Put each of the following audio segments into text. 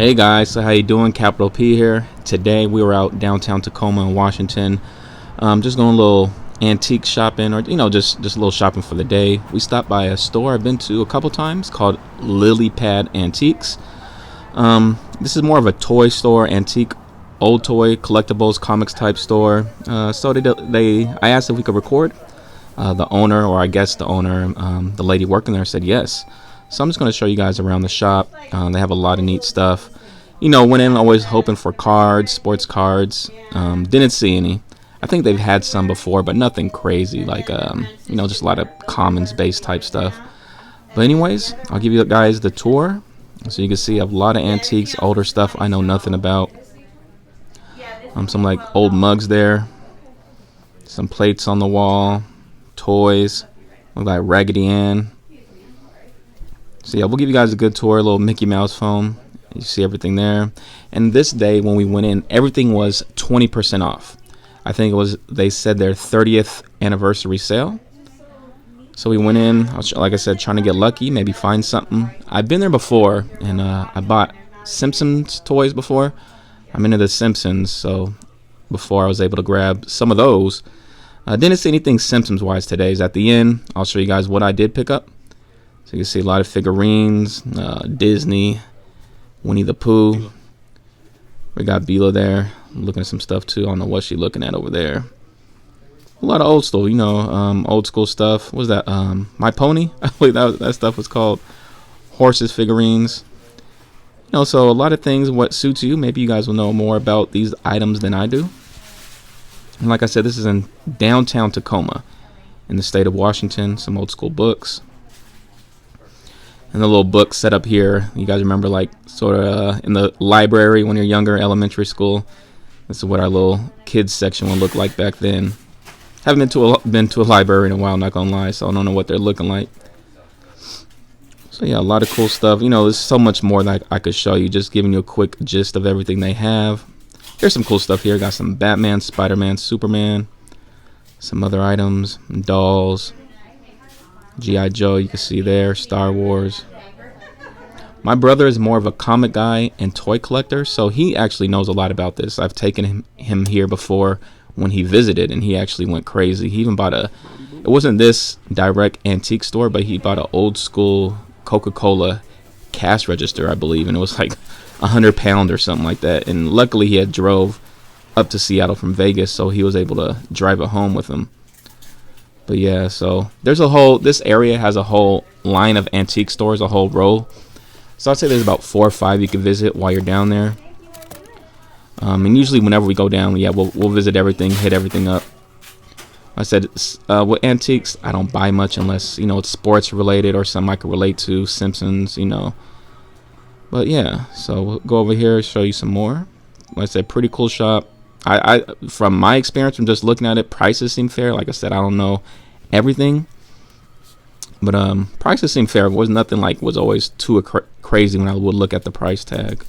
Hey guys, so how you doing? Capital P here. Today we were out downtown Tacoma in Washington, just going a little antique shopping, or just a little shopping for the day. We stopped by a store I've been to a couple times called Lily Pad Antiques. This is more of a toy store, antique, old toy, collectibles, comics type store. I asked if we could record. The owner, or I guess the owner, the lady working there said yes. So I'm just going to show you guys around the shop. They have a lot of neat stuff. Went in always hoping for cards, sports cards. Didn't see any. I think they've had some before, but nothing crazy, like, just a lot of commons-based type stuff. But anyways, I'll give you guys the tour. So you can see a lot of antiques, older stuff I know nothing about. Some like old mugs there. Some plates on the wall. Toys. Look like Raggedy Ann. So yeah, we'll give you guys a good tour. A little Mickey Mouse phone. You see everything there. And this day when we went in, everything was 20% off. I think they said their 30th anniversary sale. So we went in, like I said, trying to get lucky, maybe find something. I've been there before, and I bought Simpsons toys before. I'm into the Simpsons, so before I was able to grab some of those. I didn't see anything Simpsons-wise today. Is at the end. I'll show you guys what I did pick up. So you can see a lot of figurines, Disney, Winnie the Pooh. We got Bela there, looking at some stuff too. I don't know what she's looking at over there. A lot of old school, old school stuff. What was that? My Pony? I believe that stuff was called. Horses, figurines. So a lot of things. What suits you? Maybe you guys will know more about these items than I do. And like I said, this is in downtown Tacoma, in the state of Washington. Some old school books. And the little book set up here, you guys remember, like, sort of in the library when you're younger, elementary school. This is what our little kids section would look like back then. Haven't been to a library in a while, not gonna lie, so I don't know what they're looking like. So yeah, a lot of cool stuff. There's so much more that I could show you, just giving you a quick gist of everything they have. There's some cool stuff here. Got some Batman, Spider-Man, Superman, some other items, dolls. G.I. Joe, you can see there, Star Wars. My brother is more of a comic guy and toy collector, so he actually knows a lot about this. I've taken him here before when he visited, and he actually went crazy. He even bought it wasn't this direct antique store, but he bought an old school Coca-Cola cash register, I believe, and it was like 100 pounds or something like that. And luckily he had drove up to Seattle from Vegas, so he was able to drive it home with him. But yeah, so this area has a whole line of antique stores, a whole row. So I'd say there's about 4 or 5 you can visit while you're down there. And usually whenever we go down, yeah, we'll visit everything, hit everything up. I said, with antiques, I don't buy much unless, it's sports related or something I can relate to, Simpsons, But yeah, so we'll go over here, show you some more. Like I said, pretty cool shop. I from my experience, from just looking at it, prices seem fair. Like I said, I don't know everything, but prices seem fair. It was nothing was always too crazy when I would look at the price tag.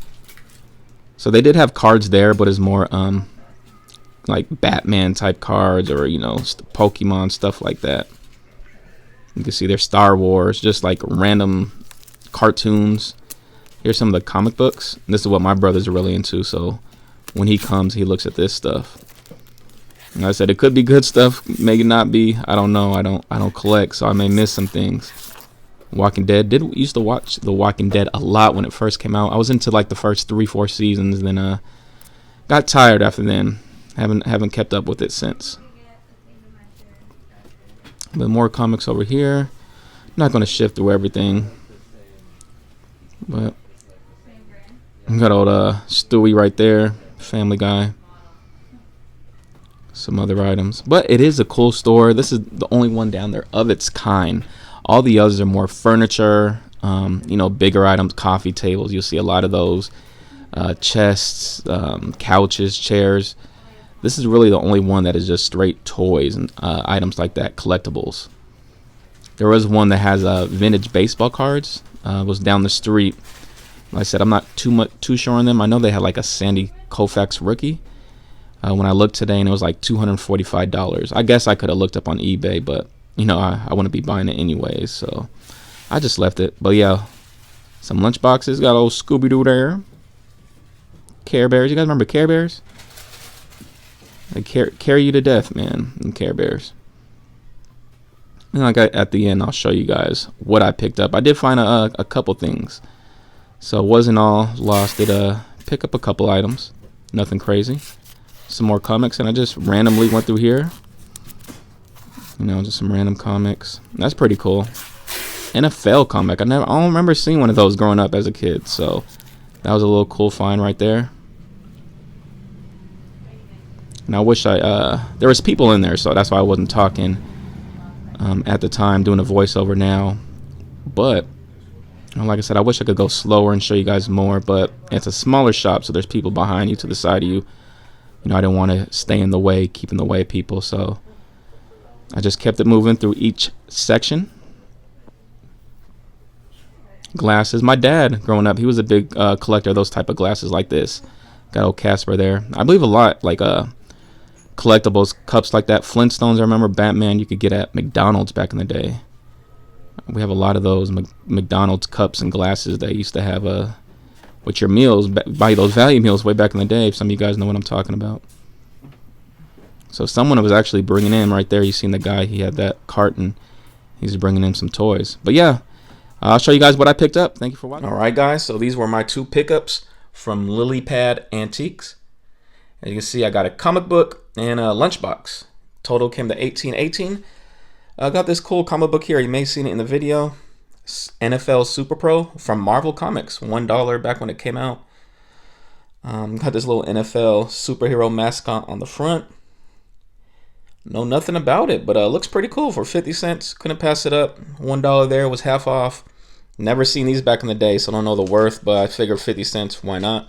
So they did have cards there, but it's more like Batman type cards, or Pokemon, stuff like that. You can see there's Star Wars, just like random cartoons. Here's some of the comic books. This is what my brothers are really into, so when he comes, he looks at this stuff. Like I said, it could be good stuff, maybe not be. I don't know. I don't collect, so I may miss some things. Walking Dead. Used to watch The Walking Dead a lot when it first came out. I was into like the first 3-4 seasons, then got tired after then. Haven't kept up with it since. But more comics over here. I'm not going to shift through everything, but we got old Stewie right there. Family Guy. Some other items, but it is a cool store. This is the only one down there of its kind. All the others are more furniture, bigger items, coffee tables. You'll see a lot of those, chests, couches, chairs. This is really the only one that is just straight toys and items like that, collectibles. There was one that has vintage baseball cards. Was down the street. Like I said, I'm not too sure on them. I know they had like a Sandy Koufax rookie. When I looked today, and it was like $245. I guess I could have looked up on eBay, but I wouldn't be buying it anyways, so I just left it. But yeah, some lunch boxes. Got old Scooby-Doo there. Care Bears. You guys remember Care Bears? They carry you to death, man, in Care Bears. And like at the end, I'll show you guys what I picked up. I did find a couple things, so it wasn't all lost. Did pick up a couple items, nothing crazy. Some more comics, and I just randomly went through here. You know, just some random comics. That's pretty cool. NFL comic. I don't remember seeing one of those growing up as a kid, so that was a little cool find right there. And I wish there was people in there, so that's why I wasn't talking at the time, doing a voiceover now. But like I said, I wish I could go slower and show you guys more, but it's a smaller shop, so there's people behind you, to the side of you. You know, I didn't want to stay in the way, keep in the way of people, so I just kept it moving through each section. Glasses. My dad, growing up, he was a big collector of those type of glasses like this. Got old Casper there. I believe a lot, like collectibles, cups like that. Flintstones, I remember Batman you could get at McDonald's back in the day. We have a lot of those McDonald's cups and glasses that used to have with your meals, buy those value meals way back in the day. If some of you guys know what I'm talking about. So someone was actually bringing in right there. You seen the guy, he had that cart and he's bringing in some toys. But yeah, I'll show you guys what I picked up. Thank you for watching. All right, guys, so these were my two pickups from Lily Pad Antiques. As you can see, I got a comic book and a lunchbox. Total came to $18.18. I got this cool comic book here. You may have seen it in the video. NFL Super Pro from Marvel Comics. $1 back when it came out. Got this little NFL superhero mascot on the front. Know nothing about it, but looks pretty cool for 50 cents. Couldn't pass it up. $1 there was half off. Never seen these back in the day, so I don't know the worth, but I figured 50 cents, why not?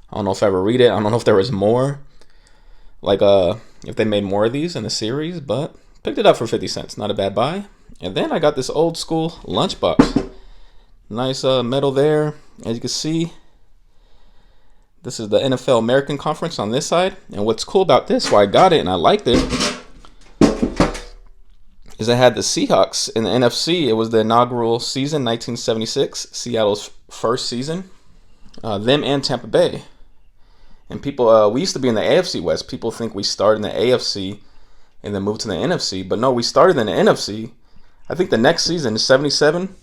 I don't know if I ever read it. I don't know if there was more, like if they made more of these in the series, but picked it up for 50 cents. Not a bad buy. And then I got this old school lunchbox. Nice metal there. As you can see, this is the NFL American Conference on this side. And what's cool about this, why I got it and I liked it, is I had the Seahawks in the NFC. It was the inaugural season, 1976, Seattle's first season. Them and Tampa Bay. And people, we used to be in the AFC West. People think we started in the AFC and then moved to the NFC. But no, we started in the NFC. I think the next season, 77,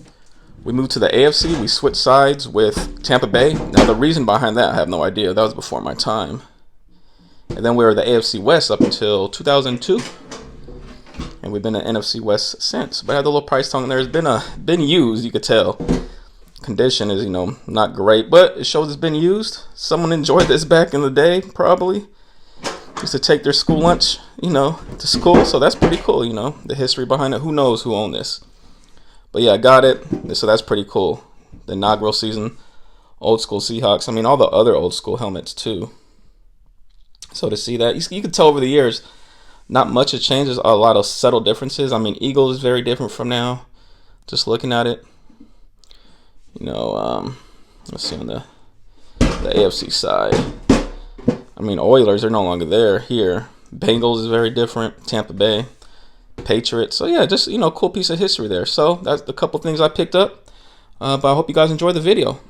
we moved to the AFC. We switched sides with Tampa Bay. Now, the reason behind that, I have no idea. That was before my time. And then we were the AFC West up until 2002. And we've been in NFC West since. But I had the little price tag in there. It's been used, you could tell. Condition is, not great, but it shows it's been used. Someone enjoyed this back in the day, probably. Used to take their school lunch, to school. So that's pretty cool, the history behind it. Who knows who owned this? But yeah, I got it. So that's pretty cool. The inaugural season, old school Seahawks. I mean, all the other old school helmets too. So to see that, you can tell over the years, not much has changed. There's a lot of subtle differences. I mean, Eagles is very different from now. Just looking at it. Let's see on the AFC side. I mean, Oilers are no longer there here. Bengals is very different. Tampa Bay, Patriots. So yeah, just cool piece of history there. So that's the couple things I picked up. But I hope you guys enjoyed the video.